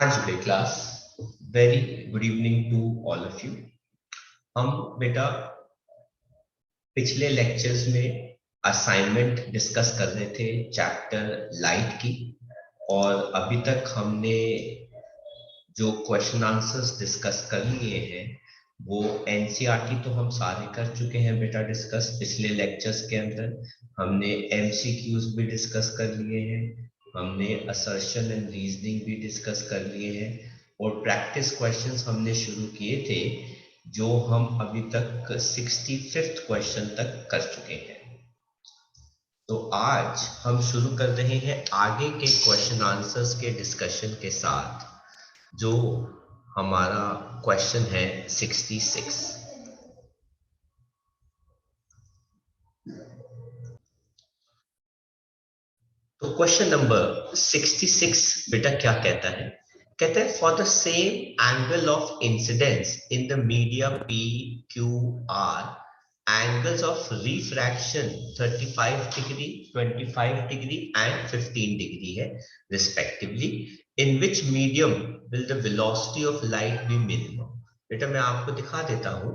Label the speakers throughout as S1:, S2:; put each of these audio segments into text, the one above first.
S1: हाँ जी class, very good evening to all of you. हम बेटा पिछले लेक्चर्स में असाइनमेंट डिस्कस कर रहे थे चैप्टर लाइट की, और अभी तक हमने जो क्वेश्चन आंसर्स डिस्कस कर लिए हैं वो एनसीईआरटी तो हम सारे कर चुके हैं बेटा डिस्कस। पिछले लेक्चर्स के अंदर हमने एमसीक्यूज भी डिस्कस कर लिए हैं, हमने असर्शन एंड रीजनिंग भी डिस्कस कर लिए हैं, और प्रैक्टिस क्वेश्चंस हमने शुरू किए थे जो हम अभी तक 65th क्वेश्चन तक कर चुके हैं। तो आज हम शुरू कर रहे हैं आगे के क्वेश्चन आंसर्स के डिस्कशन के साथ, जो हमारा क्वेश्चन है 66। तो क्वेश्चन नंबर 66 बेटा क्या कहता है? कहता है for the same angle of incidence in the media P Q R, angles of refraction 35 degree, 25 degree and 15 degree है respectively. In which medium will the velocity of light be minimum? बेटा मैं आपको दिखा देता हूं।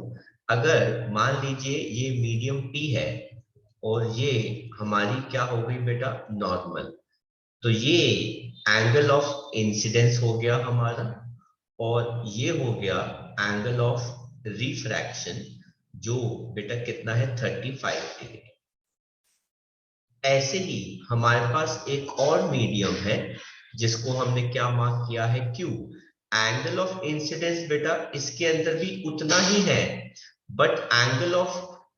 S1: अगर मान लीजिए ये मीडियम P है और ये हमारी क्या हो गई बेटा नॉर्मल, तो ये एंगल ऑफ इंसिडेंस हो गया हमारा, और ये हो गया एंगल ऑफ रिफ्रैक्शन जो बेटा कितना है 35 डिग्री। ऐसे ही हमारे पास एक और मीडियम है जिसको हमने क्या मार्क किया है Q। एंगल ऑफ इंसिडेंस बेटा इसके अंदर भी उतना ही है, बट एंगल ऑफ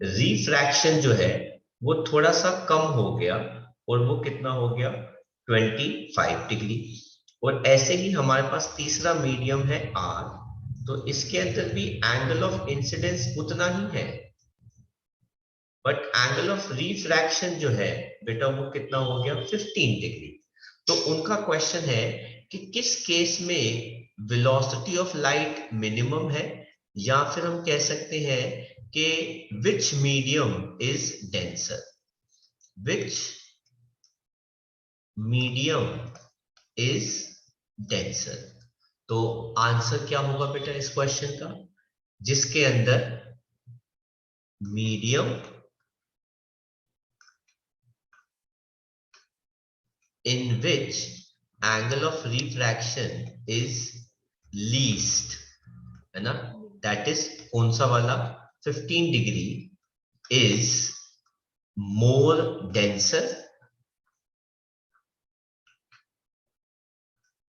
S1: रिफ्रैक्शन जो है वो थोड़ा सा कम हो गया, और वो कितना हो गया 25 डिग्री। और ऐसे ही हमारे पास तीसरा मीडियम है R, तो इसके अंदर भी एंगल ऑफ इंसिडेंस उतना ही है, बट एंगल ऑफ रिफ्रैक्शन जो है बेटा वो कितना हो गया 15 डिग्री। तो उनका क्वेश्चन है कि किस केस में वेलोसिटी ऑफ लाइट मिनिमम है, या फिर हम कह सकते हैं कि विच medium is denser, which medium is denser. तो आंसर क्या होगा बेटा इस क्वेश्चन का, जिसके अंदर medium in which angle of refraction is least, है ना, that is कौन सा वाला 15 degree is more denser,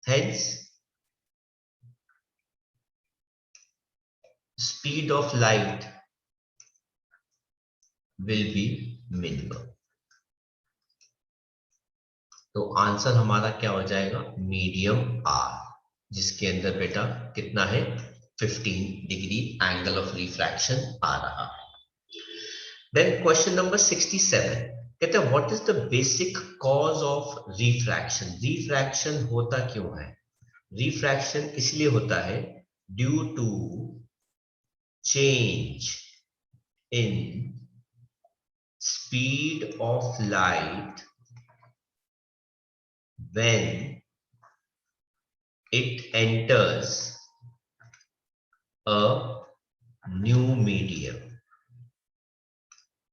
S1: hence speed of light will be minimum. तो आंसर हमारा क्या हो जाएगा मीडियम आर, जिसके अंदर बेटा कितना है 15 डिग्री एंगल ऑफ रिफ्रैक्शन आ रहा है। Then question number 67 कहते हैं what is the basic cause of refraction. Refraction होता क्यों है? रिफ्रैक्शन इसलिए होता है due to change in speed of light when it enters a new medium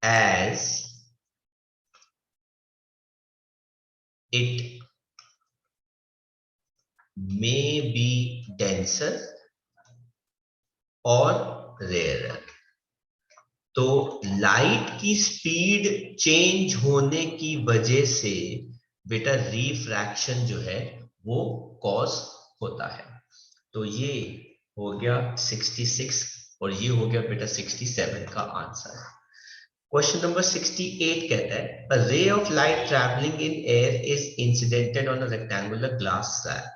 S1: as it may be denser or rarer। तो light की स्पीड चेंज होने की वजह से बेटा रिफ्रैक्शन जो है वो कॉज होता है। तो ये हो गया 66 और ये हो गया बेटा 67 का आंसर। क्वेश्चन नंबर 68 कहता है a ray of light traveling in air is incidented on a rectangular glass slab,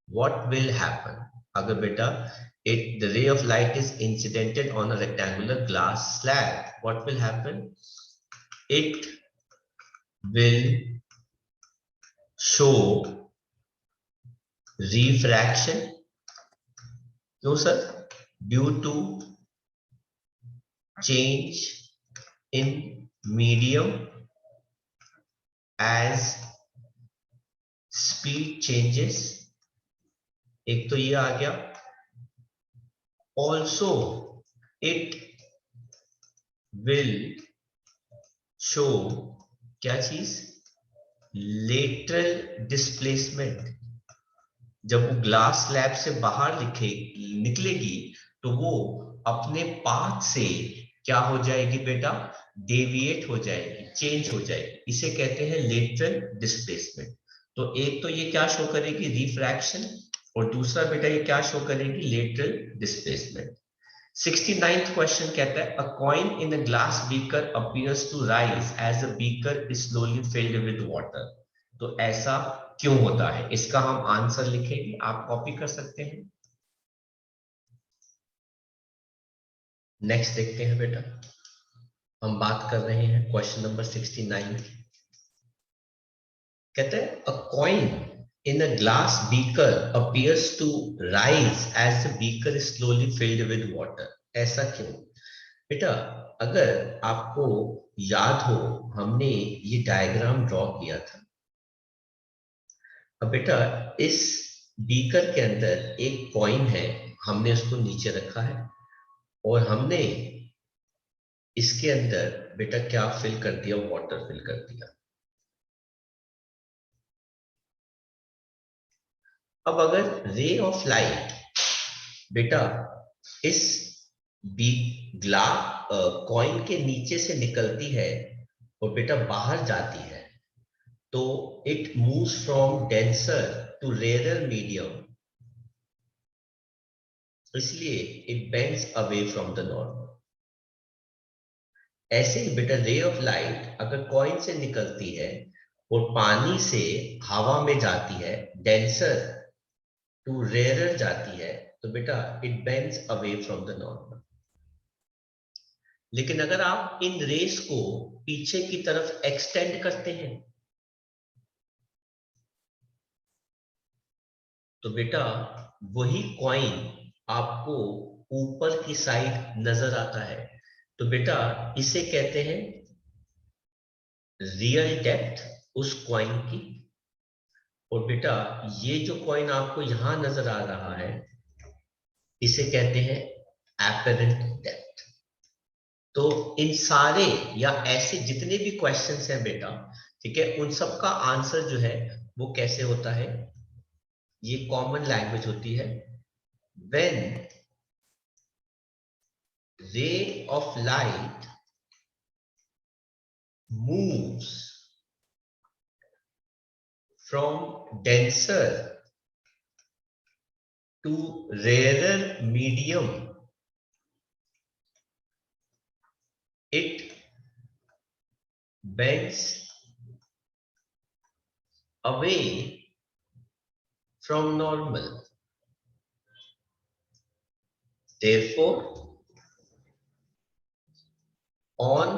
S1: what will happen? अगर बेटा the ray of light is incidented on a rectangular glass slab, what will happen? It will show refraction। क्यों sir? Due to change in medium as speed changes एक तो ये आ गया, also it will show क्या चीज, lateral displacement. जब वो glass slab से बाहर निकलेगी तो वो अपने पाथ से क्या हो जाएगी बेटा, डेविएट हो जाएगी, चेंज हो जाएगी, इसे कहते हैं लेटरल डिस्प्लेसमेंट। तो एक तो ये क्या शो करेगी, रिफ्रैक्शन, और दूसरा बेटा ये क्या शो करेगी, लेटरल डिस्प्लेसमेंट। 69th क्वेश्चन कहता है a coin in a glass beaker appears to rise as a beaker is slowly filled with water. तो ऐसा क्यों होता है, इसका हम आंसर लिखेंगे, आप कॉपी कर सकते हैं। नेक्स्ट देखते हैं बेटा, हम बात कर रहे हैं क्वेश्चन नंबर 69 की। कहते हैं a coin in a glass beaker appears to rise as the beaker is slowly filled with water. ऐसा क्यों बेटा, अगर आपको याद हो हमने ये डायग्राम ड्रॉ किया था। अब बेटा इस बीकर के अंदर एक कॉइन है, हमने उसको नीचे रखा है और हमने इसके अंदर बेटा क्या फिल कर दिया, वाटर फिल कर दिया। अब अगर रे ऑफ लाइट बेटा इस बी ग्ला कॉइन के नीचे से निकलती है और बेटा बाहर जाती है, तो it moves from denser to rare medium, इसलिए it bends away from the normal. ऐसे ही बेटा रे ऑफ लाइट अगर कॉइन से निकलती है और पानी से हवा में जाती है, डेंसर टू रेयर जाती है, तो बेटा it bends away from the normal. लेकिन अगर आप इन रेस को पीछे की तरफ एक्सटेंड करते हैं तो बेटा वही कॉइन आपको ऊपर की साइड नजर आता है। तो बेटा इसे कहते हैं रियल डेप्थ उस कॉइन की। और बेटा ये जो कॉइन आपको यहां नजर आ रहा है इसे कहते हैं एपरेंट डेप्थ। तो इन सारे या ऐसे जितने भी क्वेश्चंस हैं बेटा, ठीक है, उन सब का आंसर जो है वो कैसे होता है, ये कॉमन लैंग्वेज होती है। When ray of light moves from denser to rarer medium, it bends away from normal. Therefore, on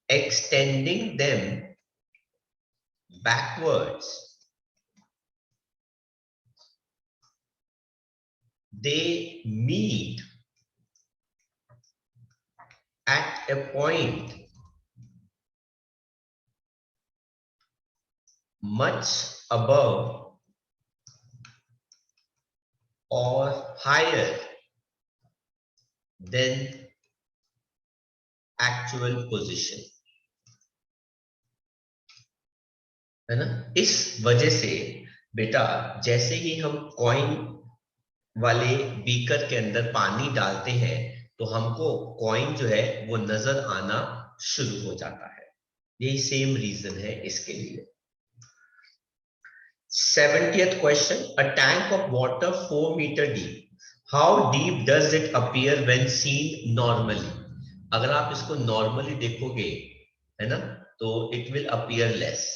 S1: extending them backwards, they meet at a point much above or higher than actual position, है ना। इस वजह से बेटा जैसे ही हम coin वाले beaker के अंदर पानी डालते हैं तो हमको कॉइन जो है वो नजर आना शुरू हो जाता है। यही सेम रीजन है इसके लिए। 70th question, a tank of water 4 meter deep, how deep does it appear when seen normally? अगर आप इसको नॉर्मली देखोगे है ना तो it will appear less,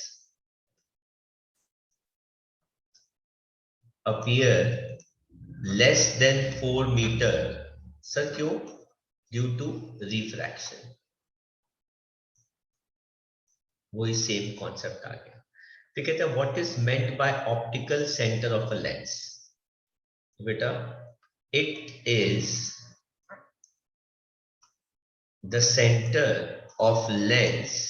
S1: appear less than 4 meter। Sir क्यों, ड्यू टू रिफ्रैक्शन। वही सेम कॉन्सेप्ट आ गया। तो कहते हैं what is meant by optical centre of a lens. बेटा it is the centre of lens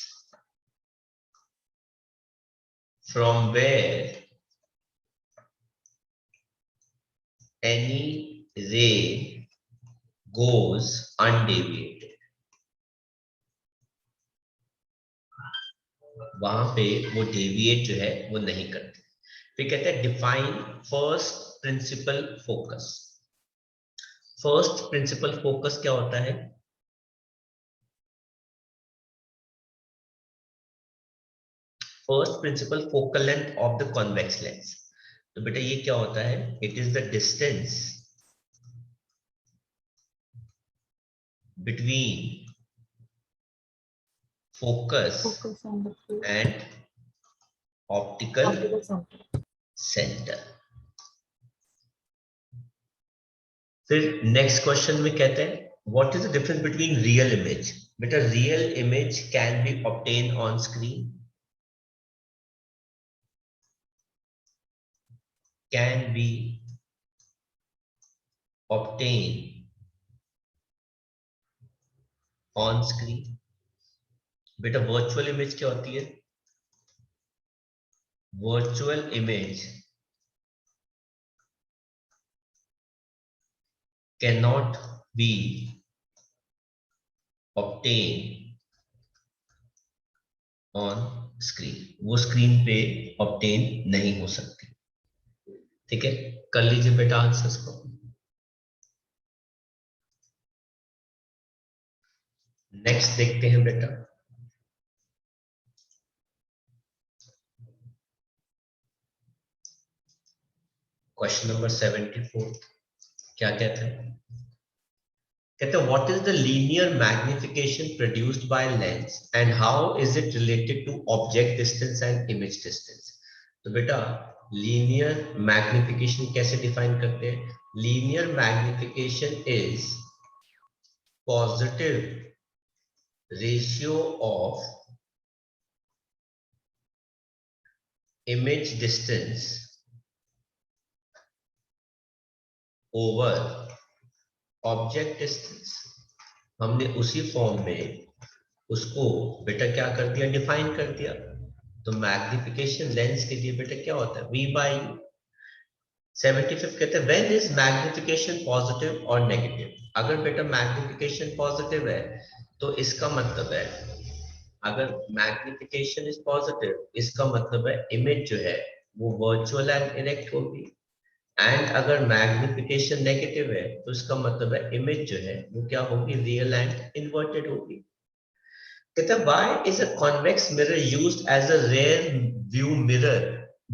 S1: from where any ray goes undeviated, वहां पे वो डेविएट जो है वो नहीं करते। फिर कहते हैं define first principal focus. First principal focus क्या होता है? First principal focal length of the convex lens. तो बेटा ये क्या होता है? It is the distance between focus and optical centre. फिर नेक्स्ट क्वेश्चन में कहते हैं what is the difference between real image. बेटा real image can be obtain on screen, can be obtained on screen। बेटा वर्चुअल इमेज क्या होती है? Virtual image cannot be obtained on screen, वो स्क्रीन पे ऑब्टेन नहीं हो सकती। ठीक है, कर लीजिए बेटा आंसर्स को। नेक्स्ट देखते हैं बेटा, क्वेश्चन नंबर 74 क्या कहते हैं? कहते हैं what is the linear magnification produced by lens and how is it related to object distance and image distance. तो बेटा लीनियर मैग्निफिकेशन कैसे डिफाइन करते हैं? Linear magnification is positive ratio of image distance over object distance. हमने उसी form में उसको बेटा क्या कर दिया? डिफाइन कर दिया। तो मैग्निफिकेशन लेंस के लिए बेटा क्या होता है? V by U। 75 कहते हैं व्हेन इज मैग्निफिकेशन पॉजिटिव और नेगेटिव। अगर बेटा मैग्निफिकेशन पॉजिटिव है तो इसका मतलब है, अगर मैग्निफिकेशन इज पॉजिटिव इसका मतलब है इमेज जो है वो वर्चुअल एंड इरेक्ट होगी, एंड अगर मैग्निफिकेशन नेगेटिव है तो इसका मतलब है इमेज जो है वो क्या होगी? रियल एंड इन्वर्टेड होगी। कहता है why is a convex mirror used as a rear view mirror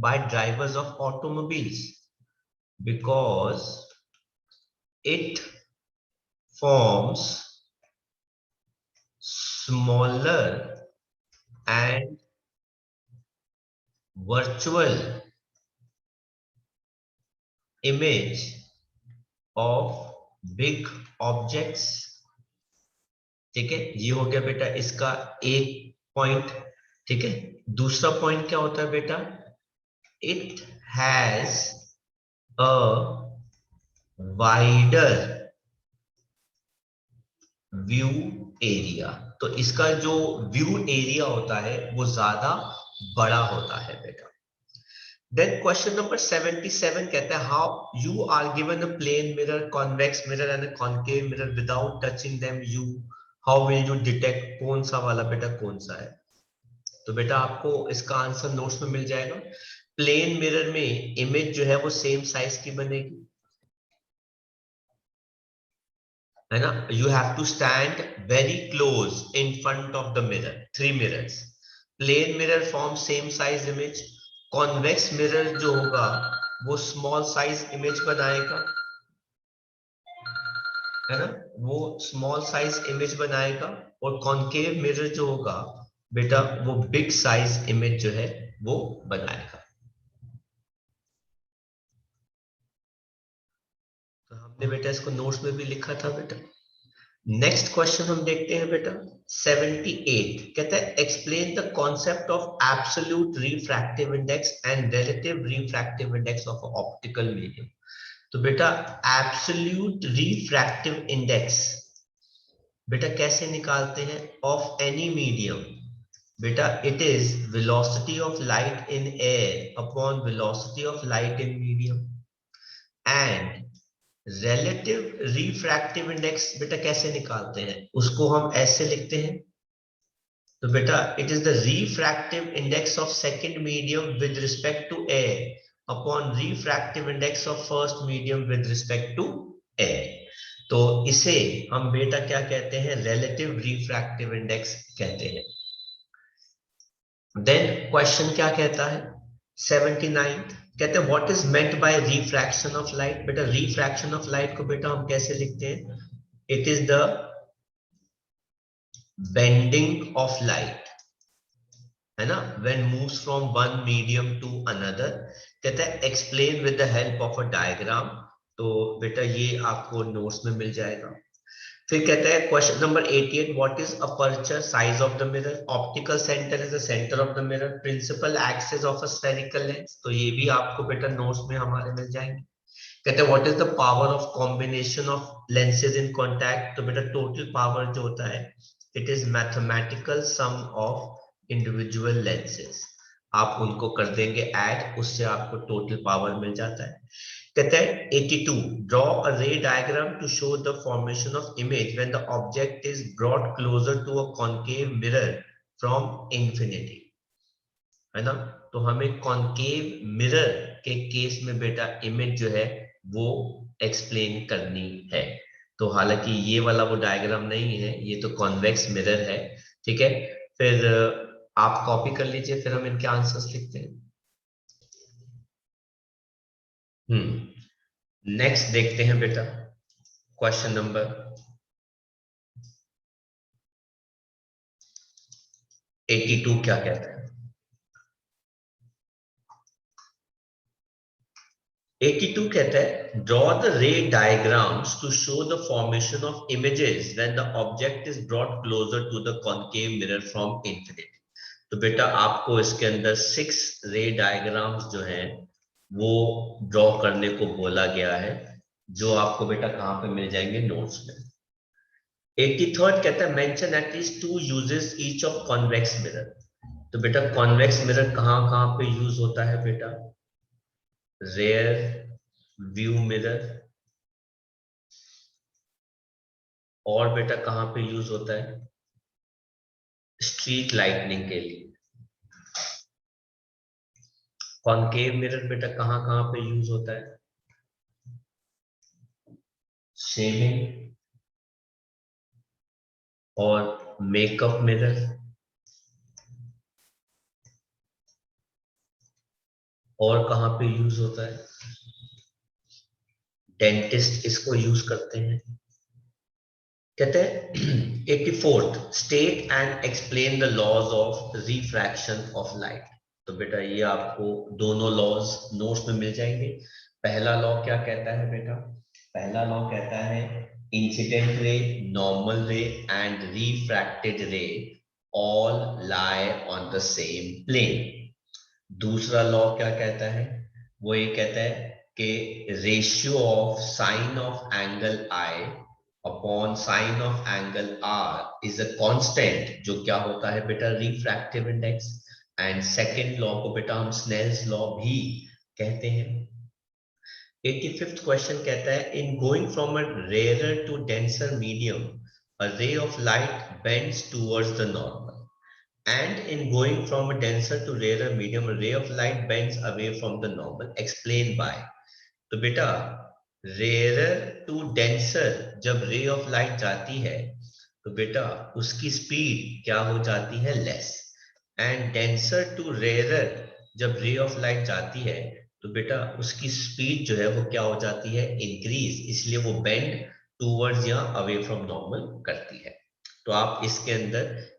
S1: by drivers of automobiles? Because it forms smaller and virtual image of big objects। ठीक है, ये हो गया बेटा इसका एक पॉइंट। ठीक है, दूसरा पॉइंट क्या होता है बेटा? It has a wider view area. तो इसका जो व्यू एरिया होता है वो ज्यादा बड़ा होता है बेटा। देन क्वेश्चन नंबर 77 कहता है how you are given a plane mirror, convex mirror and a concave mirror without touching them, you how will you detect कौन सा वाला बेटा कौन सा है? तो बेटा आपको इसका आंसर नोट्स में मिल जाएगा। प्लेन मिरर में इमेज जो है वो सेम साइज की बनेगी, है ना? You have to stand very close in front of the mirror, 3 mirrors. Plane mirror form same size image. Convex mirror जो होगा वो स्मॉल साइज इमेज बनाएगा, है ना? वो स्मॉल साइज इमेज बनाएगा। और कॉनकेव मिरर जो होगा बेटा वो बिग साइज इमेज जो है वो बनाएगा। तो हमने बेटा इसको नोट्स में भी लिखा था बेटा। नेक्स्ट क्वेश्चन हम देखते हैं बेटा 78 कहता है explain the concept of absolute refractive index and relative refractive index of optical medium. तो बेटा एब्सोल्यूट रिफ्रैक्टिव इंडेक्स बेटा कैसे निकालते हैं ऑफ एनी मीडियम? बेटा it is velocity of light in air upon velocity of light in medium, and relative refractive index बेटा कैसे निकालते हैं, उसको हम ऐसे लिखते हैं, तो बेटा it is the refractive index of second medium with respect to air upon refractive index of first medium with respect to air. तो इसे हम बेटा क्या कहते हैं, रिलेटिव रिफ्रैक्टिव इंडेक्स कहते हैं। देन क्वेश्चन क्या कहता है 79, कहते हैं what is meant by refraction of light. बेटा रिफ्रैक्शन ऑफ लाइट को बेटा हम कैसे लिखते हैं, it is the bending of light, है ना, when moves from one medium to another. कहता है explain with the help of a diagram. तो बेटा ये आपको नोट्स में मिल जाएगा। फिर कहता है question number 88, what is aperture size of the mirror. Optical centre is the centre of the mirror, principal axis of a spherical lens. तो ये भी आपको बेटा नोट्स में हमारे मिल जाएंगे। कहते हैं what is the power of combination of lenses in contact. तो बेटा टोटल पावर जो होता है it is mathematical sum of individual lenses. आप उनको कर देंगे ऐड, उससे आपको टोटल पावर मिल जाता है। कहते हैं 82, draw a ray diagram to show the formation of image when the object is brought closer to a concave mirror from infinity, है ना। तो हमें कॉन्केव मिरर के केस में बेटा इमेज जो है वो एक्सप्लेन करनी है। तो हालांकि ये वाला वो डायग्राम नहीं है, ये तो कॉन्वेक्स मिरर है, ठीक है। फिर आप कॉपी कर लीजिए, फिर हम इनके आंसर्स लिखते हैं। नेक्स्ट देखते हैं बेटा क्वेश्चन नंबर 82 क्या कहता है। 82 कहता है draw the ray diagrams to show the formation of images when the object is brought closer to the concave mirror from infinity. तो बेटा आपको इसके अंदर 6 रे डायग्राम्स जो हैं वो ड्रॉ करने को बोला गया है, जो आपको बेटा कहां पे मिल जाएंगे, नोट्स में। 83rd कहता है mention at least 2 uses each of convex mirror. तो बेटा कॉन्वेक्स मिरर कहां कहां पे यूज होता है बेटा, रेयर व्यू मिरर, और बेटा कहां पे यूज होता है, स्ट्रीट लाइटनिंग के लिए। कॉन्केव मिरर बेटा कहां कहां पे यूज होता है, शेविंग और मेकअप मिरर, और कहां पे यूज होता है, डेंटिस्ट इसको यूज करते हैं। कहते हैं 84th state and explain the laws of refraction of light. तो बेटा ये आपको दोनों लॉज नोट्स में मिल जाएंगे। पहला लॉ क्या कहता है बेटा, पहला लॉ कहता है incident ray, normal ray and refracted ray all lie on the same plane. दूसरा लॉ क्या कहता है, वो ये कहता है कि ratio of sine of angle I upon sine of angle R is a constant, जो क्या होता है बेटा, refractive index. And second law को बेटा हम स्नेल्स लॉ भी कहते हैं। 85th क्वेश्चन कहता है in going from a rare to denser medium a ray of light bends towards the normal, and in going from a denser to rarer medium a ray of light bends away from the normal, explain by। तो बेटा rare to denser जब ray of light जाती है तो बेटा उसकी speed क्या हो जाती है, less. And denser to rare जब रे ऑफ लाइट जाती है तो बेटा उसकी स्पीड जो है वो क्या हो जाती है, इंक्रीज, इसलिए वो बेंड टूवर्ड्स या अवे फ्रॉम नॉर्मल करती है। तो आप इसके अंदर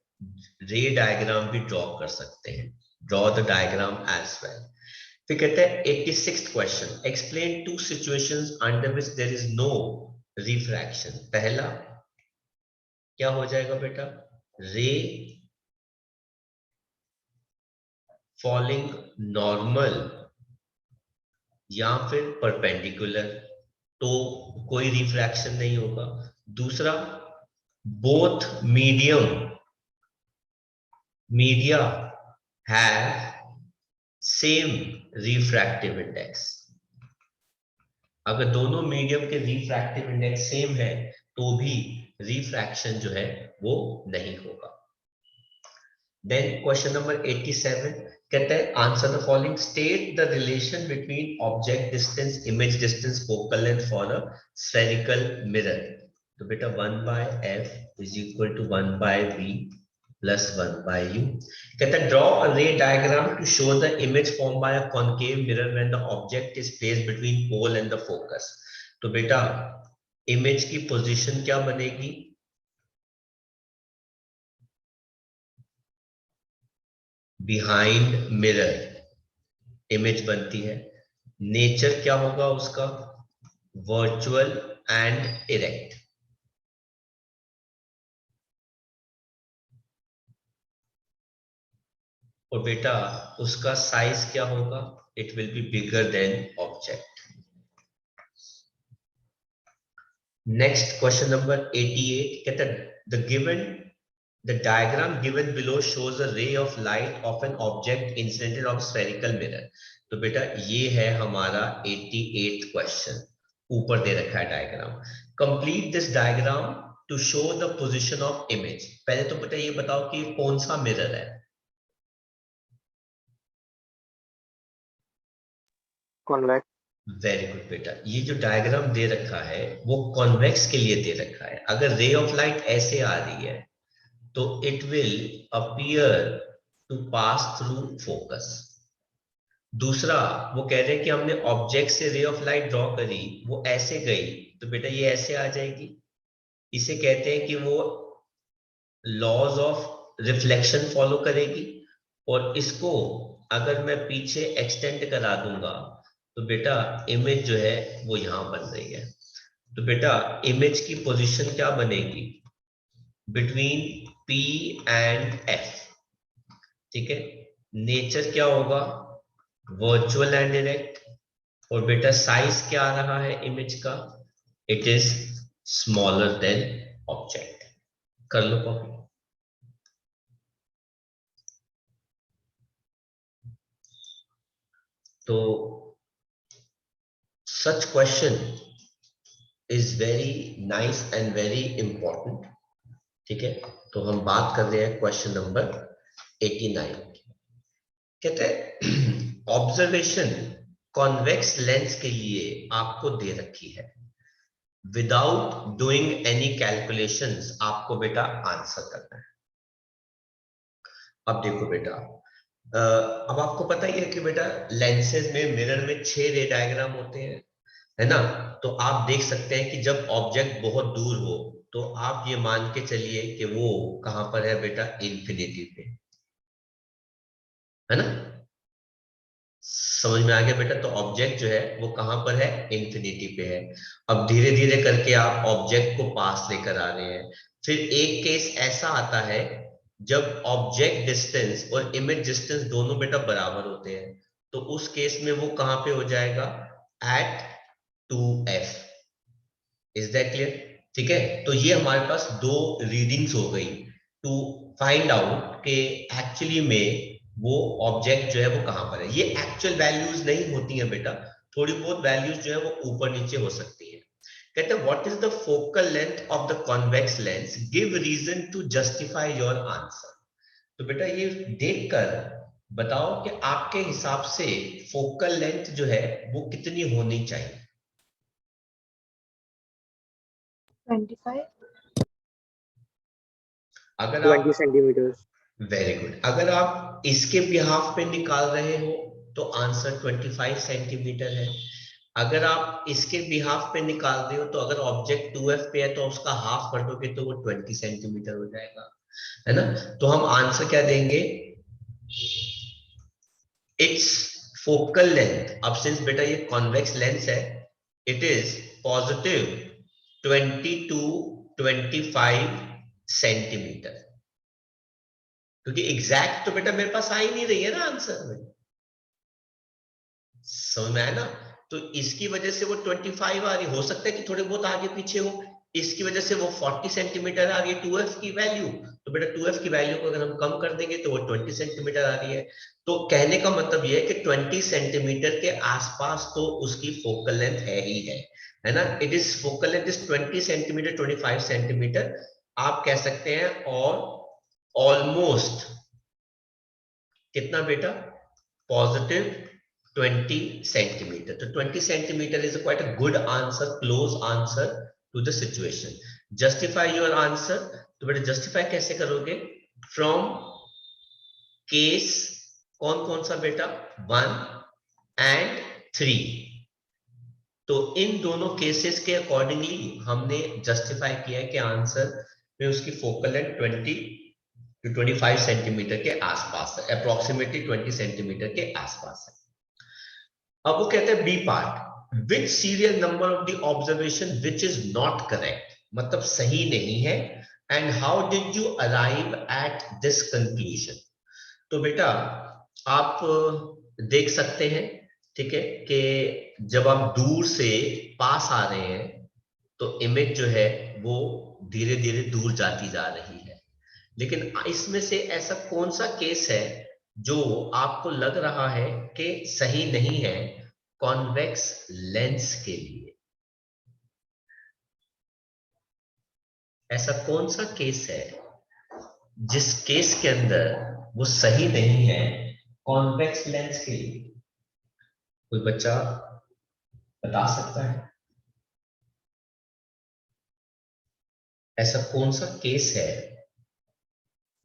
S1: रे डायग्राम भी ड्रॉ कर सकते हैं, draw the diagram as well. फिर कहते हैं 86th question explain two situations under which there is no refraction. पहला क्या हो जाएगा बेटा, रे फॉलिंग नॉर्मल या फिर परपेंडिकुलर, तो कोई रिफ्रैक्शन नहीं होगा। दूसरा both media have same refractive index। अगर दोनों मीडियम के रिफ्रैक्टिव इंडेक्स सेम है तो भी रिफ्रैक्शन जो है वो नहीं होगा। देन क्वेश्चन नंबर 87 कहता है answer the following, state the relation between object distance, image distance, focal length for a spherical mirror. तो बेटा 1/f is equal to 1/v plus 1/u। कहता है draw a ray diagram to show the image form by a concave mirror when the object is placed between pole and the focus. तो बेटा image की position क्या बनेगी, behind mirror image बनती है। Nature क्या होगा उसका, वर्चुअल एंड इरेक्ट। और बेटा उसका साइज क्या होगा, it will be bigger than object. Next question number 88 कहता है the diagram given below shows a ray of light of an object incident of spherical mirror। तो बेटा ये है हमारा 88th क्वेश्चन, ऊपर दे रखा है diagram. Complete this diagram to show the position of image. पहले तो बेटा ये बताओ कि कौन सा मिरर है।
S2: कॉन्वेक्स।
S1: वेरी गुड बेटा, ये जो डायग्राम दे रखा है वो कॉन्वेक्स के लिए दे रखा है। अगर रे ऑफ लाइट ऐसे आ रही है तो it will appear to pass through focus. दूसरा वो कह रहे हैं कि हमने ऑब्जेक्ट से रे ऑफ लाइट ड्रॉ करी, वो ऐसे गई तो बेटा ये ऐसे आ जाएगी। इसे कहते हैं कि वो लॉज ऑफ रिफ्लेक्शन फॉलो करेगी। और इसको अगर मैं पीछे एक्सटेंड करा दूंगा तो बेटा इमेज जो है वो यहां बन रही है। तो बेटा इमेज की पोजीशन क्या बनेगी, बिटवीन P एंड F। ठीक है, नेचर क्या होगा, वर्चुअल एंड डायरेक्ट। और बेटा साइज क्या आ रहा है इमेज का, it is smaller than object. कर लो कॉपी। तो such question is very nice and very important. ठीक है, तो हम बात कर रहे हैं क्वेश्चन नंबर 89। कहते हैं ऑब्जर्वेशन कॉन्वेक्स लेंस के लिए आपको दे रखी है, विदाउट डूइंग एनी कैलकुलेशंस आपको बेटा आंसर करना है। अब देखो बेटा, अब आपको पता ही है कि बेटा लेंसेज में, मिरर में 6 रे डायग्राम होते हैं, है ना। तो आप देख सकते हैं कि जब ऑब्जेक्ट बहुत दूर हो तो आप ये मान के चलिए कि वो कहां पर है बेटा, इंफिनिटी पे, है ना। समझ में आ गया बेटा, तो ऑब्जेक्ट जो है वो कहां पर है, इंफिनिटी पे है। अब धीरे धीरे करके आप ऑब्जेक्ट को पास लेकर आ रहे हैं। फिर एक केस ऐसा आता है जब ऑब्जेक्ट डिस्टेंस और इमेज डिस्टेंस दोनों बेटा बराबर होते हैं, तो उस केस में वो कहां पे हो जाएगा, eight 2f। Is that clear. ठीक है, तो ये हमारे पास दो रीडिंग्स हो गई टू फाइंड आउट कि एक्चुअली में वो ऑब्जेक्ट जो है वो कहां पर है। ये एक्चुअल वैल्यूज नहीं होती हैं बेटा, थोड़ी बहुत वैल्यूज जो है वो ऊपर नीचे हो सकती है। कहते हैं what is the focal length of the convex lens, give reason to justify your answer. तो बेटा ये देखकर बताओ कि आपके हिसाब से फोकल लेंथ जो है वो कितनी होनी चाहिए।
S2: 25
S1: अगर
S2: 20
S1: आप,
S2: सेंटीमीटर्स।
S1: वेरी गुड, अगर आप इसके बिहाफ पे निकाल रहे हो तो आंसर 25 सेंटीमीटर है। अगर आप इसके बिहाफ पे निकाल रहे हो तो अगर ऑब्जेक्ट 2f पे है तो उसका हाफ कर दोगे तो वो 20 सेंटीमीटर हो जाएगा, है ना। तो हम आंसर क्या देंगे, इट्स फोकल लेंथ। अब सिंस बेटा ये कॉन्वेक्स लेंस है, it is positive 20 to 25 centimetre. क्योंकि एग्जैक्ट तो बेटा मेरे पास आ ही नहीं रही है ना आंसर में, समझ में आया ना। तो इसकी वजह से वो 25 आ रही, हो सकता है कि थोड़े बहुत आगे पीछे हो, इसकी वजह से वो 40 सेंटीमीटर आ रही है 2f की वैल्यू। तो बेटा 2f की वैल्यू को अगर हम कम कर देंगे तो वो 20 सेंटीमीटर आ रही है। तो कहने का मतलब ये है कि 20 सेंटीमीटर के आसपास तो उसकी फोकल लेंथ है ही है ना। It is focal length is 20 centimetre 25 centimetre आप कह सकते हैं। और ऑलमोस्ट कितना बेटा पॉजिटिव 20 सेंटीमीटर। तो 20 centimetre is quite a good answer, close answer to the situation. Justify your answer. तो बेटा जस्टिफाई कैसे करोगे? फ्रॉम केस कौन कौन सा बेटा 1 एंड 3। तो इन दोनों केसेस के अकॉर्डिंगली हमने जस्टिफाई किया है कि आंसर में उसकी फोकल लेंथ 20 to 25 सेंटीमीटर के आसपास है, अप्रोक्सीमेटली 20 सेंटीमीटर के आसपास है। अब वो कहते हैं B part, which serial number of the observation which is not correct, मतलब सही नहीं है, and how did you arrive at this conclusion. तो बेटा आप देख सकते हैं, ठीक है, कि जब आप दूर से पास आ रहे हैं तो इमेज जो है वो धीरे धीरे दूर जाती जा रही है। लेकिन इसमें से ऐसा कौन सा केस है जो आपको लग रहा है कि सही नहीं है कॉन्वेक्स लेंस के लिए? ऐसा कौन सा केस है जिस केस के अंदर वो सही नहीं है कॉन्वेक्स लेंस के लिए? कोई बच्चा बता सकता है ऐसा कौन सा केस है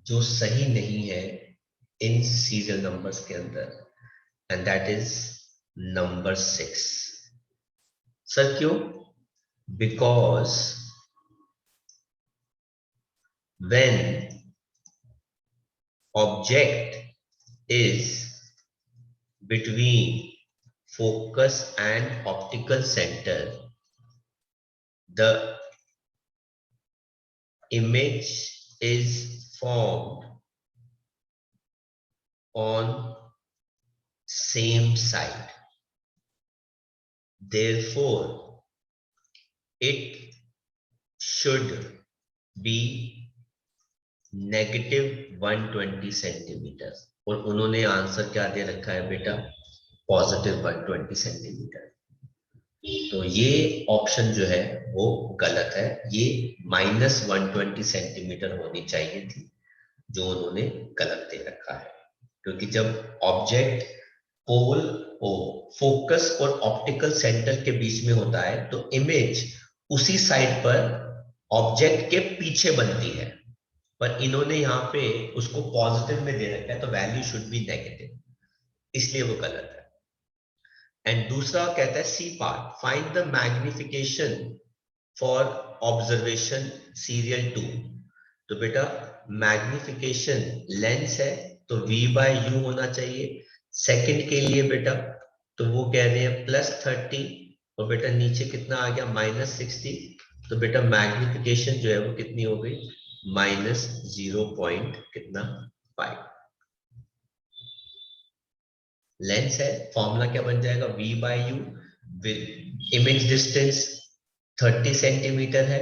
S1: जो सही नहीं है इन सीरियल नंबर्स के अंदर? And that is number 6। Sir क्यों? Because when object is between focus and optical center, the image is formed on same side. Therefore, it should be -120 centimetre. और उन्होंने आंसर क्या दे रखा है बेटा? +120 सेंटीमीटर। तो ये ऑप्शन जो है वो गलत है, ये -120 सेंटीमीटर होनी चाहिए थी, जो उन्होंने गलत दे रखा है। क्योंकि जब ऑब्जेक्ट पोल फोकस और ऑप्टिकल सेंटर के बीच में होता है तो इमेज उसी साइड पर ऑब्जेक्ट के पीछे बनती है, पर इन्होंने यहाँ पे उसको पॉजिटिव में दे रखा है, तो वैल्यू शुड बी नेगेटिव, इसलिए वो गलत है। एंड दूसरा कहता है C part, find the magnification for observation serial 2। तो बेटा मैग्निफिकेशन लेंस है तो V/U होना चाहिए। सेकंड के लिए बेटा तो वो कह रहे हैं +30 और बेटा नीचे कितना आ गया -60। तो बेटा मैग्निफिकेशन जो है वो कितनी हो गई? -0 कितना 5। लेंस है, फॉर्मूला क्या बन जाएगा? V/U। इमेज डिस्टेंस 30 सेंटीमीटर है,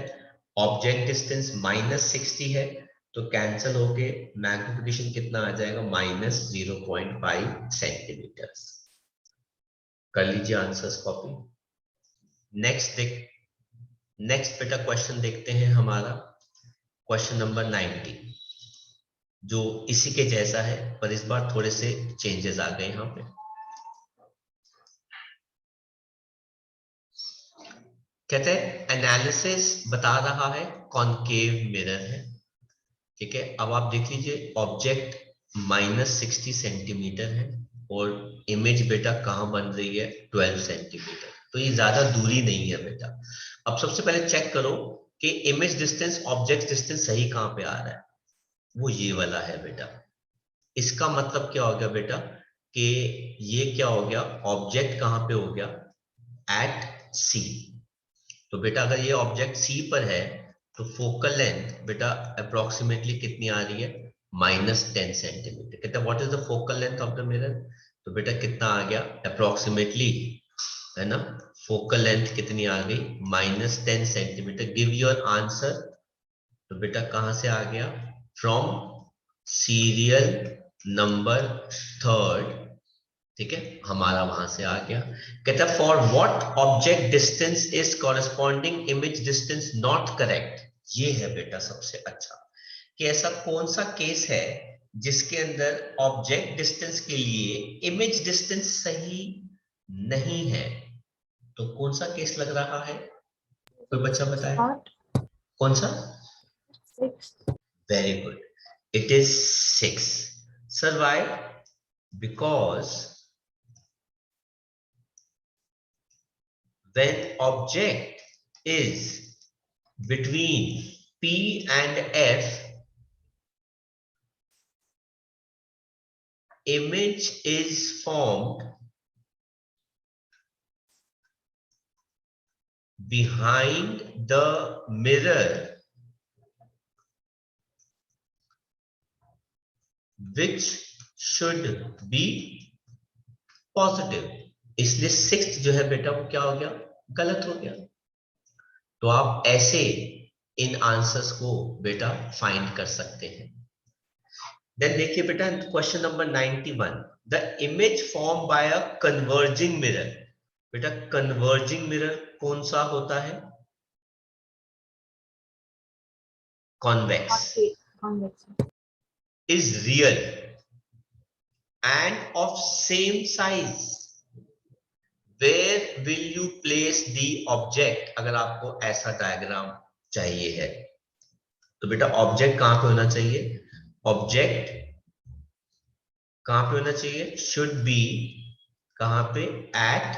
S1: ऑब्जेक्ट डिस्टेंस -60 है, तो कैंसिल होके मैग्निफिकेशन कितना आ जाएगा? -0.5 सेंटीमीटर। कर लीजिए आंसर्स कॉपी। नेक्स्ट बेटा क्वेश्चन देखते हैं हमारा, क्वेश्चन नंबर 90, जो इसी के जैसा है पर इस बार थोड़े से चेंजेस आ गए यहाँ पे। कहते हैं एनालिसिस बता रहा है कॉनकेव मिरर है, ठीक है। अब आप देख लीजिए ऑब्जेक्ट -60 सेंटीमीटर है और इमेज बेटा कहां बन रही है? 12 सेंटीमीटर। तो ये ज्यादा दूरी नहीं है बेटा। अब सबसे पहले चेक करो कि इमेज डिस्टेंस ऑब्जेक्ट डिस्टेंस सही कहां पे आ रहा है? वो ये वाला है बेटा। इसका मतलब क्या हो गया बेटा कि ये क्या हो गया? ऑब्जेक्ट कहां पे हो गया? एट सी। तो बेटा अगर ये ऑब्जेक्ट सी पर है तो फोकल लेंथ बेटा अप्रोक्सीमेटली कितनी आ रही है? -10 सेंटीमीटर। कहते हैं what is the focal length of the mirror? तो बेटा कितना आ गया? अप्रोक्सीमेटली, है ना, फोकल लेंथ कितनी आ गई, -10 सेंटीमीटर। Give your answer. तो बेटा कहां से आ गया, फ्रॉम सीरियल नंबर 3, ठीक है, हमारा वहां से आ गया। कहता है for what object distance is corresponding image distance not correct. ये है बेटा सबसे अच्छा, कि ऐसा कौन सा केस है जिसके अंदर ऑब्जेक्ट डिस्टेंस के लिए इमेज डिस्टेंस सही नहीं है। तो कौन सा केस लग रहा है, कोई बच्चा बताए
S2: Part
S1: कौन सा।
S2: 6.
S1: Very good, it is 6। Sir why, because when object is between P and F, image is formed behind the mirror which should be positive। इसलिए 6th जो है बेटा वो क्या हो गया, गलत हो गया। तो आप ऐसे इन आंसर्स को बेटा फाइंड कर सकते हैं। देन देखिए बेटा question number 91, the image form by a converging mirror. बेटा कन्वर्जिंग मिरर कौन सा होता है, convex,
S2: Convex.
S1: Is real and of same size, where will you place the object। अगर आपको ऐसा डायग्राम चाहिए है तो बेटा ऑब्जेक्ट कहां पे होना चाहिए, ऑब्जेक्ट कहां पे होना चाहिए, शुड बी कहां पे, एट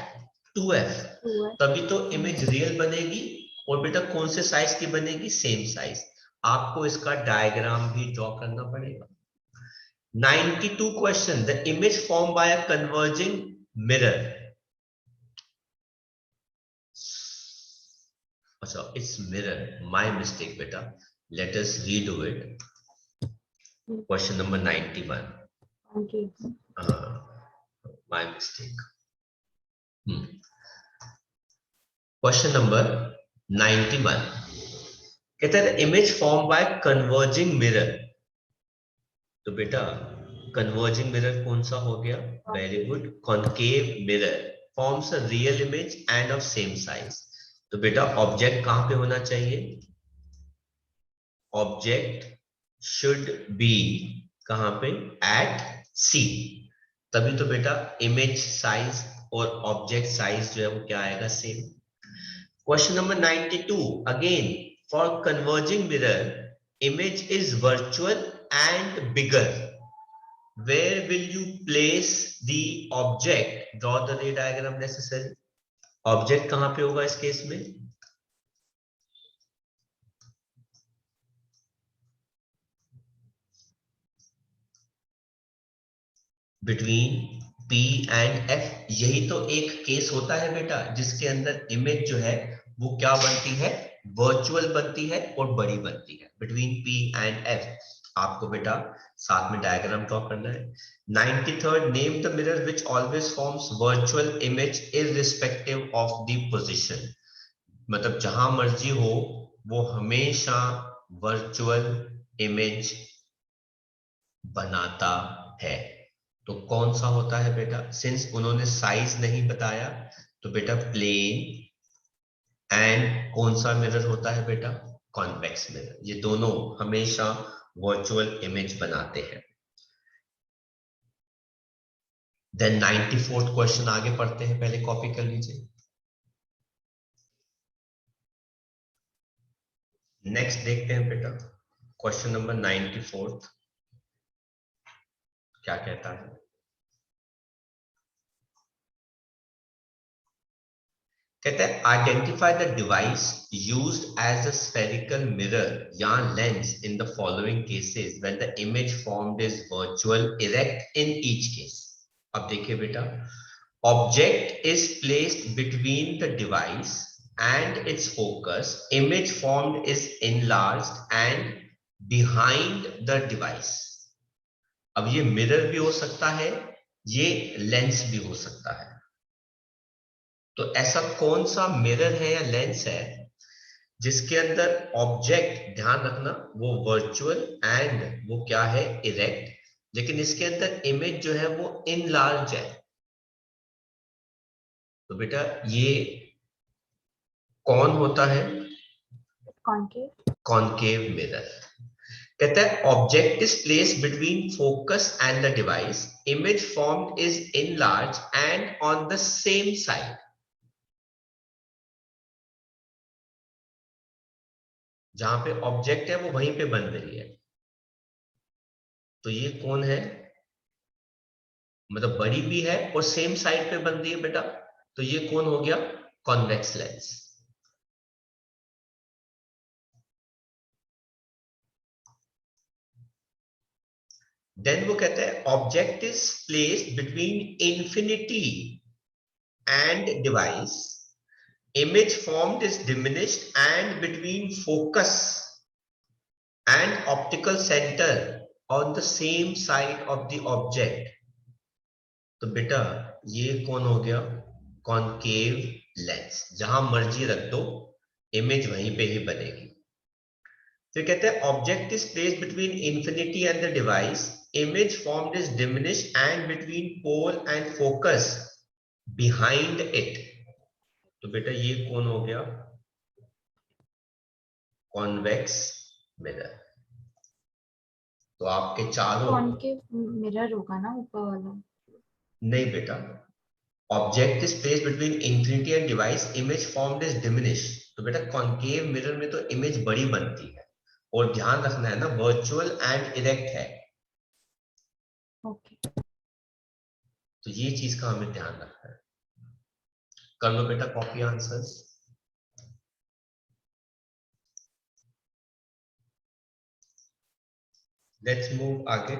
S1: 2f।
S2: 2.
S1: तभी तो इमेज रियल बनेगी, और बेटा कौन से साइज की बनेगी, सेम साइज। आपको इसका डायग्राम भी ड्रॉ करना पड़ेगा। 92 question, the image form by a converging mirror. अच्छा इट्स मिरर, माय मिस्टेक बेटा, let us redo it. Question number 91,
S2: Okay.
S1: My mistake. Question number 91 कहता है image form bye converging mirror. तो बेटा कन्वर्जिंग मिरर कौन सा हो गया, very good, concave mirror forms a real image end of same size. तो बेटा ऑब्जेक्ट कहां पे होना चाहिए, ऑब्जेक्ट शुड बी कहां पे, एट सी। तभी तो बेटा इमेज साइज और ऑब्जेक्ट साइज जो है वो क्या आएगा, same. Question number 92 again, for converging mirror image is virtual and bigger, where will you place the object, draw the ray diagram necessary। Object कहां पे होगा इस केस में, बिटवीन P एंड F। यही तो एक केस होता है बेटा जिसके अंदर इमेज जो है वो क्या बनती है, वर्चुअल बनती है और बड़ी बनती है, बिटवीन P एंड F। आपको बेटा साथ में डायग्राम ड्रॉ करना है। 93rd, name the mirror which always forms virtual image irrespective of the position. मतलब जहां मर्जी हो वो हमेशा वर्चुअल इमेज बनाता है। तो कौन सा होता है बेटा, सिंस उन्होंने साइज नहीं बताया तो बेटा प्लेन एंड कौन सा मिरर होता है बेटा, कॉन्वेक्स मिरर। ये दोनों हमेशा वर्चुअल इमेज बनाते हैं। देन 94th क्वेश्चन आगे पढ़ते हैं, पहले कॉपी कर लीजिए। नेक्स्ट देखते हैं बेटा क्वेश्चन नंबर 94 क्या कहता है। कहते हैं identify the device used as a spherical mirror या lens in the following cases when the image formed is virtual erect in each case. अब देखिए बेटा, object is placed between the device and its focus, image formed is enlarged and behind the device. अब ये mirror भी हो सकता है, ये लेंस भी हो सकता है। तो ऐसा कौन सा मिरर है या लेंस है जिसके अंदर ऑब्जेक्ट, ध्यान रखना, वो वर्चुअल एंड वो क्या है, इरेक्ट, लेकिन इसके अंदर इमेज जो है वो इन लार्ज है। तो बेटा ये कौन होता है?
S2: Concave.
S1: Concave mirror. कहता है object is placed between focus and the device, image formed is in large and on the same side. जहां पे ऑब्जेक्ट है वो वहीं पे बन रही है। तो ये कौन है? मतलब बड़ी भी है और सेम साइड पे बन रही है बेटा, तो ये कौन हो गया? Convex lens. देन वो कहते हैं object is placed between infinity and device, image formed is diminished and between focus and optical center on the same side of the object। तो बेटा ये कौन हो गया? Concave lens. जहां मर्जी रख दो इमेज वहीं पे ही बनेगी। फिर कहते हैं object is placed between infinity and the device, image formed is diminished and between pole and focus behind it. तो बेटा ये कौन हो गया? Convex mirror. तो आपके चारों,
S2: Concave mirror होगा ना ऊपर वाला।
S1: नहीं बेटा, object is placed between infinity and device, image formed is diminish. तो बेटा कॉनकेव मिरर में तो इमेज बड़ी बनती है, और ध्यान रखना है ना वर्चुअल एंड इरेक्ट है।
S2: ओके।
S1: तो ये चीज का हमें ध्यान रखना है। कर लो बेटा कॉपी आंसर्स। लेट्स मूव आगे।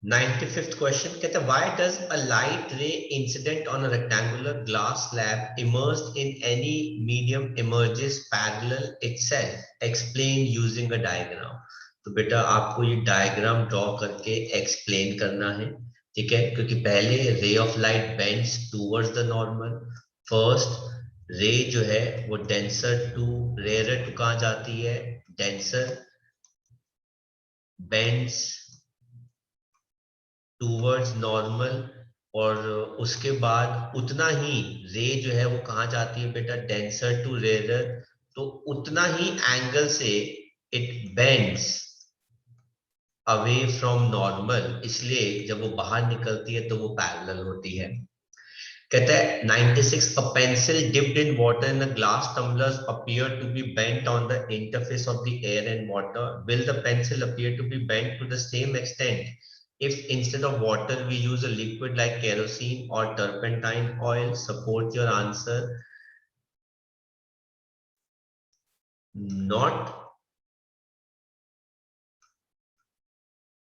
S1: 95th क्वेश्चन कहता है why does a light ray incident on a rectangular glass slab emerged in any medium emerges parallel itself, explain using a diagram. तो बेटा आपको ये डायग्राम ड्रॉ करके एक्सप्लेन करना है, ठीक है, क्योंकि पहले ray of light bends towards the normal. First ray जो है वो डेंसर टू रेयर टू कहां जाती है? डेंसर बेंड्स टूवर्ड्स नॉर्मल, और उसके बाद उतना ही रे जो है वो कहां जाती है बेटा? Denser to rare. तो उतना ही एंगल से it bends away from normal, इसलिए जब वो बाहर निकलती है तो वो पैरेलल होती है। कहता है 96 a pencil dipped in water in a glass tumblers appear to be bent on the interface of the air and water. Will the pencil appear to be bent to the same extent if instead of water we use a liquid like kerosene or turpentine oil? Support your answer. Not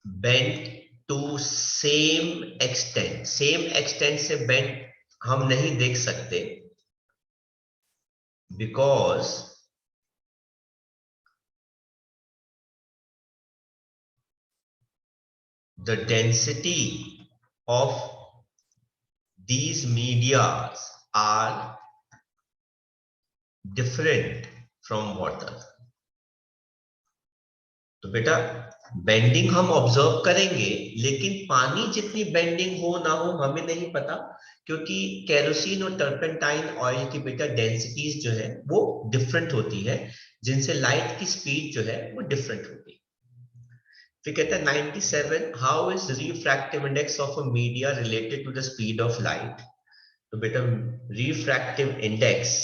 S1: bent to same extent। same extent से bent हम नहीं देख सकते, because the density of these medias are different from water। तो बेटा bending हम observe करेंगे, लेकिन पानी जितनी बेंडिंग हो ना हो हमें नहीं पता, क्योंकि केरोसिन और टर्पेंटाइन ऑयल की बेटा डेंसिटीज जो है वो डिफरेंट होती है, जिनसे लाइट की स्पीड जो है वो डिफरेंट होगी। फिर कहता है 97 how is refractive index of a media related to the speed of light. तो बेटा refractive index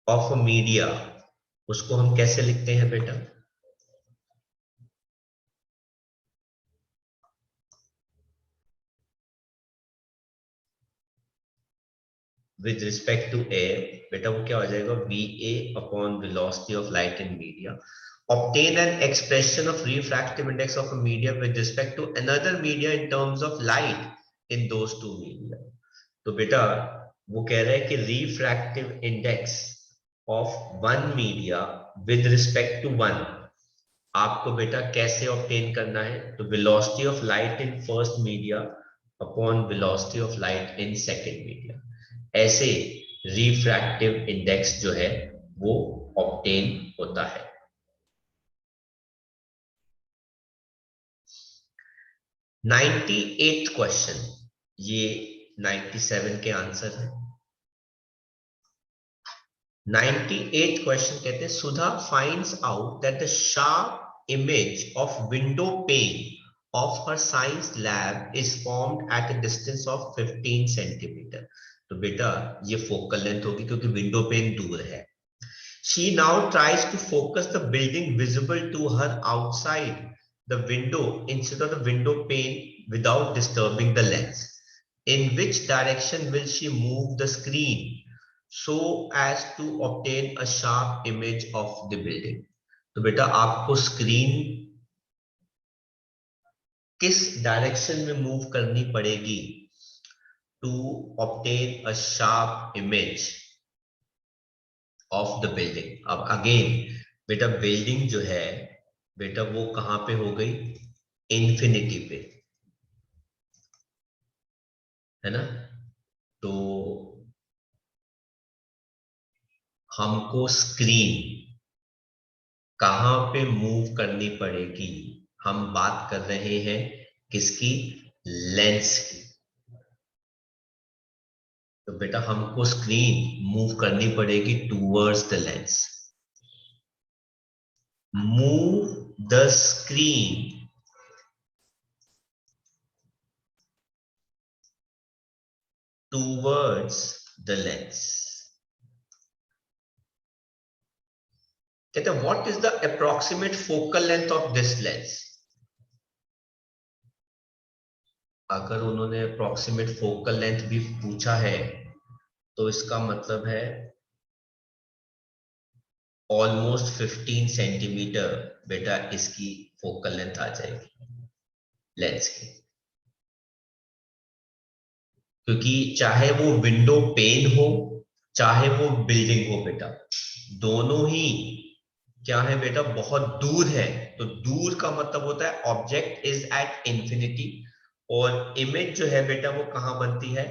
S1: of a media उसको हम कैसे लिखते हैं बेटा? विद रिस्पेक्ट टू एयर, बेटा वो क्या हो जाएगा? VA upon velocity of light in media. Obtain an expression of refractive index of a media with respect to another media in terms of light in those two media। तो बेटा वो कह रहा है कि refractive index of one media with respect to one, आपको बेटा कैसे ऑब्टेन करना है, तो velocity of light in first media upon velocity of light in second media, ऐसे रिफ्रैक्टिव इंडेक्स जो है वो ऑब्टेन होता है। 98th क्वेश्चन, ये 97 के आंसर है। 98th क्वेश्चन कहते हैं Sudha finds out that the sharp image of window pane of her science lab is formed at a distance of 15 centimetre. तो बेटा ये फोकल लेंथ होगी क्योंकि विंडो पेन दूर है। She now tries to focus the building visible to her outside the window instead of the window pane without disturbing the lens. In which direction will she move the screen so as to obtain a sharp image of the building? तो बेटा आपको screen किस direction में move करनी पड़ेगी to obtain a sharp image of the building. अब again बेटा building जो है बेटा वो कहां पे हो गई, इंफिनिटी पे, है ना। तो हमको स्क्रीन कहां पे मूव करनी पड़ेगी, हम बात कर रहे हैं किसकी, लेंस की। तो बेटा हमको स्क्रीन मूव करनी पड़ेगी towards the lens. Move the screen towards the lens। कहते हैं what is the approximate focal length of this lens। अगर उन्होंने approximate focal length भी पूछा है तो इसका मतलब है ऑलमोस्ट 15 सेंटीमीटर बेटा इसकी फोकल लेंथ आ जाएगी लेंस की। क्योंकि चाहे वो विंडो पेन हो चाहे वो बिल्डिंग हो बेटा, दोनों ही क्या है बेटा, बहुत दूर है। तो दूर का मतलब होता है ऑब्जेक्ट इज एट इंफिनिटी, और इमेज जो है बेटा वो कहां बनती है,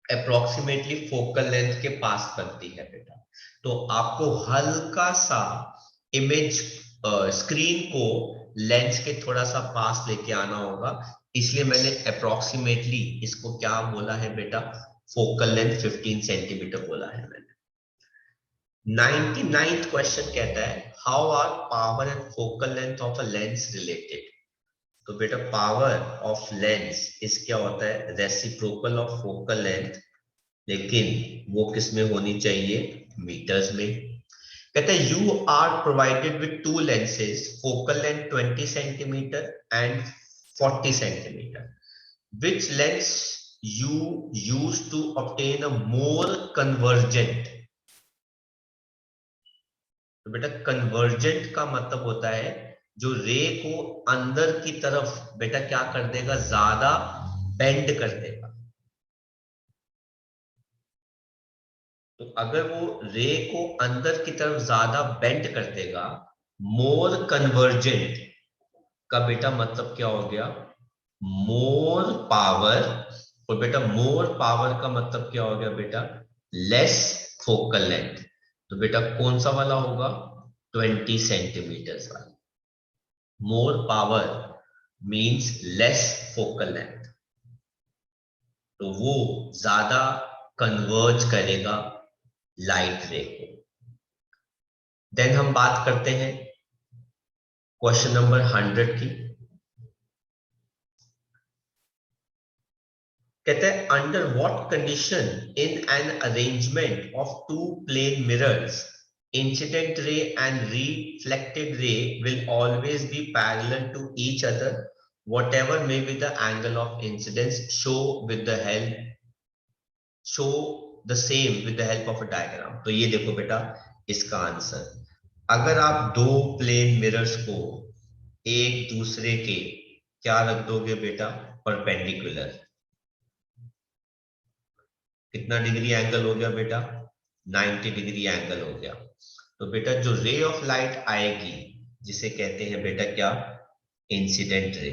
S1: अप्रोक्सीमेटली फोकल लेंथ के पास बनती है बेटा। तो आपको हल्का सा इमेज स्क्रीन को लेंस के थोड़ा सा पास लेके आना होगा, इसलिए मैंने अप्रोक्सीमेटली इसको क्या बोला है बेटा, फोकल लेंथ 15 सेंटीमीटर बोला है मैंने। 99th क्वेश्चन कहता है how are power and focal length of a lens related. तो बेटा पावर ऑफ लेंस इस क्या होता है, रेसिप्रोकल ऑफ फोकल लेंथ, लेकिन वो किस में होनी चाहिए, मीटर्स में। कहते हैं you are provided with two lenses, focal length 20 centimetre and 40 centimetre. Which lens you use to obtain a more convergent। तो बेटा कन्वर्जेंट का मतलब होता है जो रे को अंदर की तरफ बेटा क्या कर देगा, ज्यादा बेंड कर देगा। तो अगर वो रे को अंदर की तरफ ज्यादा बेंड कर देगा, मोर कन्वर्जेंट का बेटा मतलब क्या हो गया, मोर पावर। और बेटा मोर पावर का मतलब क्या हो गया बेटा, लेस फोकल लेंथ। तो बेटा कौन सा वाला होगा, 20 सेंटीमीटर वाला। More power means less focal length, तो वो ज्यादा कन्वर्ज करेगा लाइट रे को। देन हम बात करते हैं क्वेश्चन नंबर 100 की। कहते हैं under what condition in an arrangement of two plane mirrors incident ray and reflected ray will always be parallel to each other whatever may be the angle of incidence, show the same with the help of a diagram। तो ये देखो बेटा इसका answer, अगर आप दो plane mirrors को एक दूसरे के क्या रख दोगे बेटा, परपेंडिकुलर, कितना डिग्री एंगल हो गया बेटा, 90 डिग्री एंगल हो गया। तो बेटा जो रे ऑफ लाइट आएगी जिसे कहते हैं बेटा क्या, इंसिडेंट रे।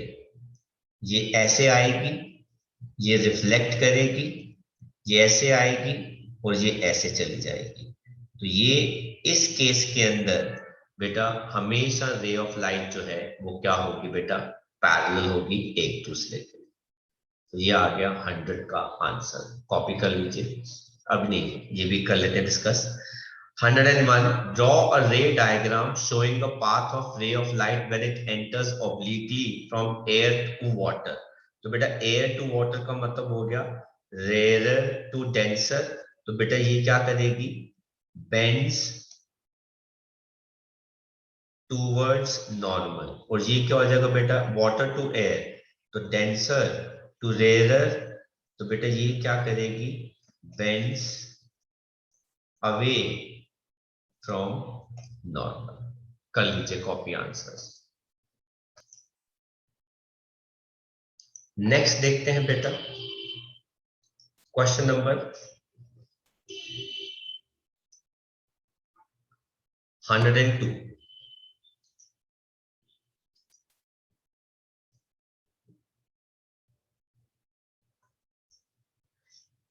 S1: ये ऐसे आएगी, ये रिफ्लेक्ट करेगी, ये ऐसे आएगी और ये ऐसे चली जाएगी। तो ये इस केस के अंदर बेटा हमेशा रे ऑफ लाइट जो है वो क्या होगी बेटा, पैरेलल होगी एक दूसरे के। तो ये आ गया 100 का आंसर। कॉपी कर लीजिए। अब नहीं, ये भी कर लेते हैं discuss. 101, draw a ray diagram showing a path of ray of light when it enters obliquely from air to water। तो बेटा एयर टू वाटर का मतलब हो गया रेयर टू डेंसर। तो बेटा ये क्या करेगी, बेंड्स टूवर्ड्स नॉर्मल। और ये क्या हो जाएगा बेटा, वाटर टू एयर, तो डेंसर टू रेयर। तो बेटा ये क्या करेगी, बेंड्स अवे फ्रॉम नॉर्मल। कर लीजिए कॉपी आंसर्स। नेक्स्ट देखते हैं बेटा क्वेश्चन नंबर 102।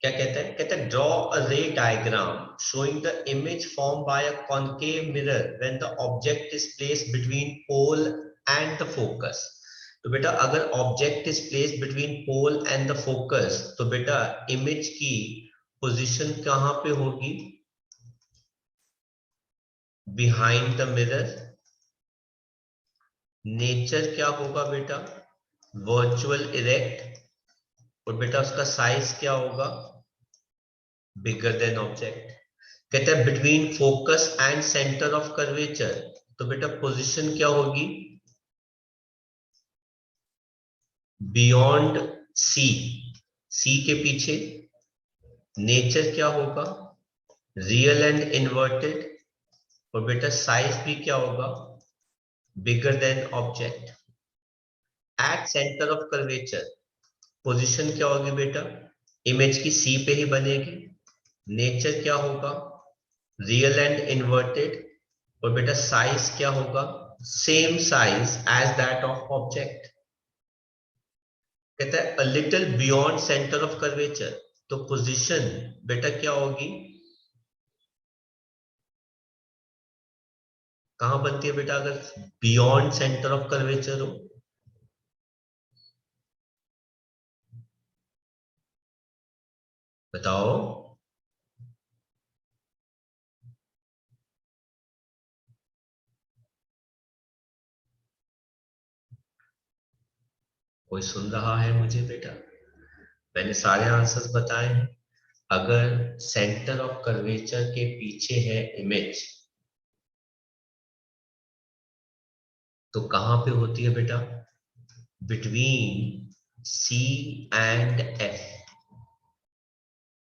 S1: क्या कहता है, कहता है draw a ray diagram showing the image form by a concave mirror when the object is placed between pole and the focus. तो बेटा अगर object is placed between pole and the focus तो बेटा इमेज की position कहां पे होगी, behind the mirror. Nature क्या होगा बेटा, वर्चुअल इरेक्ट। और बेटा उसका साइज क्या होगा, बिगर देन ऑब्जेक्ट। कहता है between focus and centre of curvature. तो बेटा पोजीशन क्या होगी, बियॉन्ड सी, सी के पीछे। नेचर क्या होगा, रियल एंड इन्वर्टेड। और बेटा साइज भी क्या होगा, bigger than object. At centre of curvature position क्या होगी बेटा, इमेज की सी पे ही बनेगी। नेचर क्या होगा, रियल एंड इन्वर्टेड। और बेटा साइज क्या होगा, same size as that of object. कहता है a little beyond centre of curvature. तो पोजीशन बेटा क्या होगी, कहां बनती है बेटा अगर बियॉन्ड सेंटर ऑफ कर्वेचर हो, बताओ। कोई सुन रहा है मुझे बेटा, मैंने सारे आंसर्स बताए हैं। अगर सेंटर ऑफ कर्वेचर के पीछे है इमेज तो कहां पे होती है बेटा, between C and F.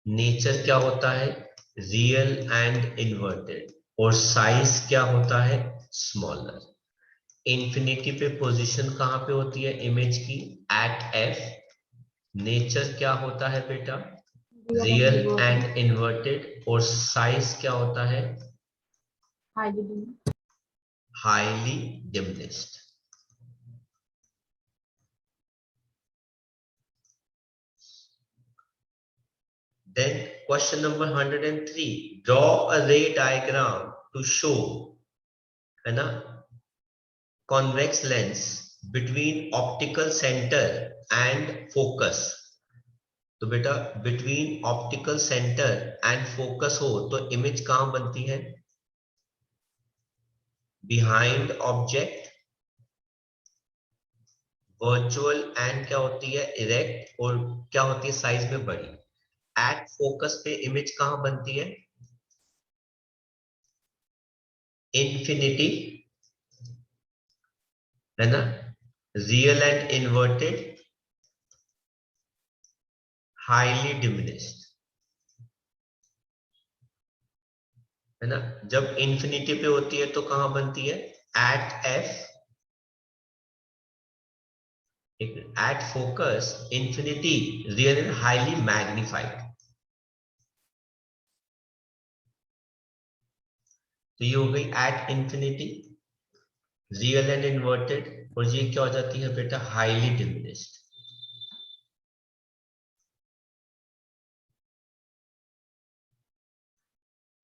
S1: Nature क्या होता है, रियल एंड इन्वर्टेड। और साइज क्या होता है, स्मॉलर। इंफिनिटी पे पोजीशन कहां पे होती है इमेज की, एट एफ। नेचर क्या होता है बेटा,
S2: real
S1: real
S2: and inverted,
S1: and inverted. और साइज क्या होता है,
S2: hydrogen.
S1: Highly diminished. Then question number 103, draw a ray diagram to show, है ना, convex lens between optical center and focus। तो बेटा between optical center and focus हो तो इमेज कहां बनती है, behind object, virtual and क्या होती है, erect। और क्या होती है साइज में बड़ी। एट फोकस पे इमेज कहां बनती है, इंफिनिटी, है ना, real and inverted, highly diminished, है ना। जब इंफिनिटी पे होती है तो कहां बनती है, at F, at focus, infinity, real and highly magnified. तो ये हो गई at infinity. Real and inverted, और ये क्या हो जाती है बेटा, हाईली डिमिनिश्ड।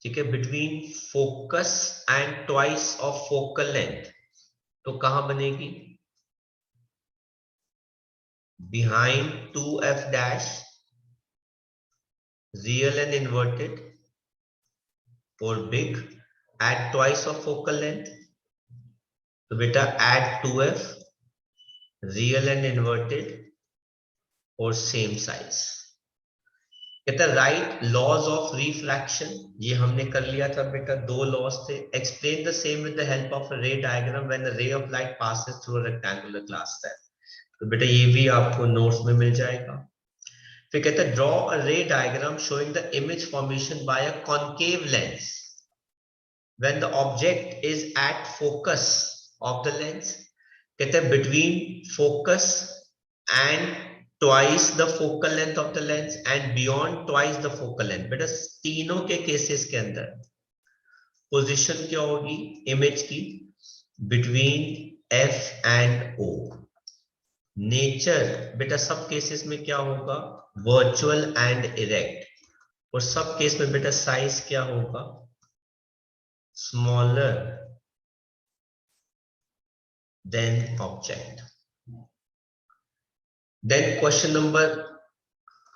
S1: ठीक है, between focus and twice of focal length, तो कहां बनेगी, behind 2f dash, real and inverted, और big at twice of focal length, तो बेटा at 2f, real and inverted और सेम साइज। कहता है राइट लॉज ऑफ रिफ्रैक्शन, ये हमने कर लिया था बेटा, दो लॉज थे। Explain the same with the help of a ray diagram when the रे of light passes through a rectangular glass slab, तो बेटा ये भी आपको नोट्स में मिल जाएगा। फिर कहता है draw a ray diagram showing the image formation by a concave lens when the object is at focus of the lens. कहते हैं between focus and twice the focal length of the lens and beyond twice the focal length। बेटा तीनों के cases के अंदर position क्या होगी image की, between f and o। Nature बेटा सब केसेस में क्या होगा, वर्चुअल एंड इरेक्ट, और सब केस में बेटा साइज क्या होगा, smaller than object. Then question number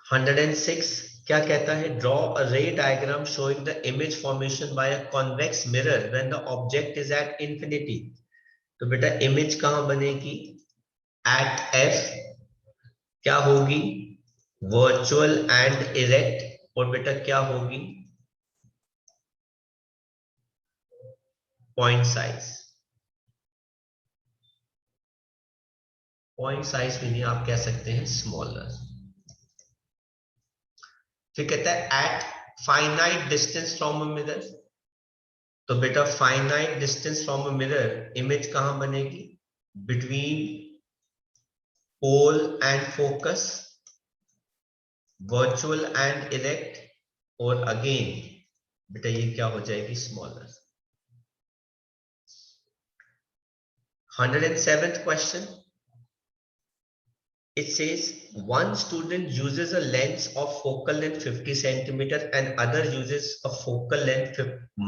S1: 106 क्या कहता है, draw a ray diagram showing the image formation by a convex mirror when the object is at infinity. तो बेटा इमेज कहां बनेगी, एट f, क्या होगी, वर्चुअल एंड इरेक्ट, और बेटा क्या होगी, पॉइंट साइज। पॉइंट साइज भी नहीं, आप कह सकते हैं स्मॉलर। फिर कहता है at finite distance from a mirror, तो बेटा finite distance from a mirror image कहां बनेगी, between pole and focus, virtual and erect, और अगेन बेटा ये क्या हो जाएगी, smaller. 107th question, it says one student uses a lens of focal length 50 centimeter and other uses a focal length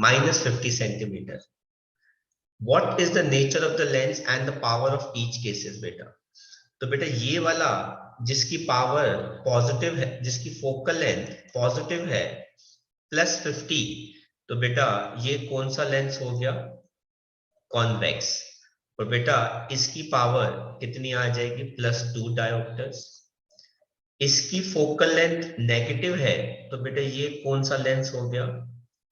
S1: minus 50 centimeter. What is the nature of the lens and the power of each cases बेटा। तो बेटा ये वाला जिसकी power positive है, जिसकी focal length positive है +50, तो बेटा ये कौन सा लेंस हो गया, कॉन्वेक्स। और बेटा इसकी पावर कितनी आ जाएगी, +2 डायोप्टर्स। इसकी फोकल लेंथ नेगेटिव है, तो बेटा ये कौन सा लेंस हो गया,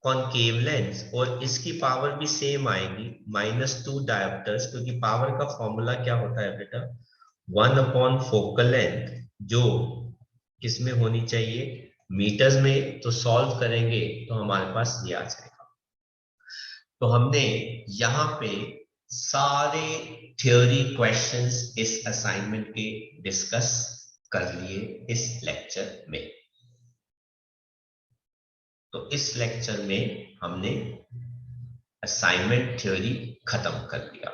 S1: कॉनकेव लेंस, और इसकी पावर भी सेम आएगी -2 डायोप्टर्स, क्योंकि पावर का फॉर्मूला क्या होता है बेटा, 1 फोकल लेंथ, जो किसमें होनी चाहिए, मीटर्स में। तो सॉल्व करेंगे तो हमारे पास ये आ जाएगा। तो हमने यहाँ पे सारे थ्योरी क्वेश्चंस इस असाइनमेंट के डिस्कस कर लिए इस लेक्चर में। तो इस लेक्चर में हमने असाइनमेंट थ्योरी खत्म कर दिया।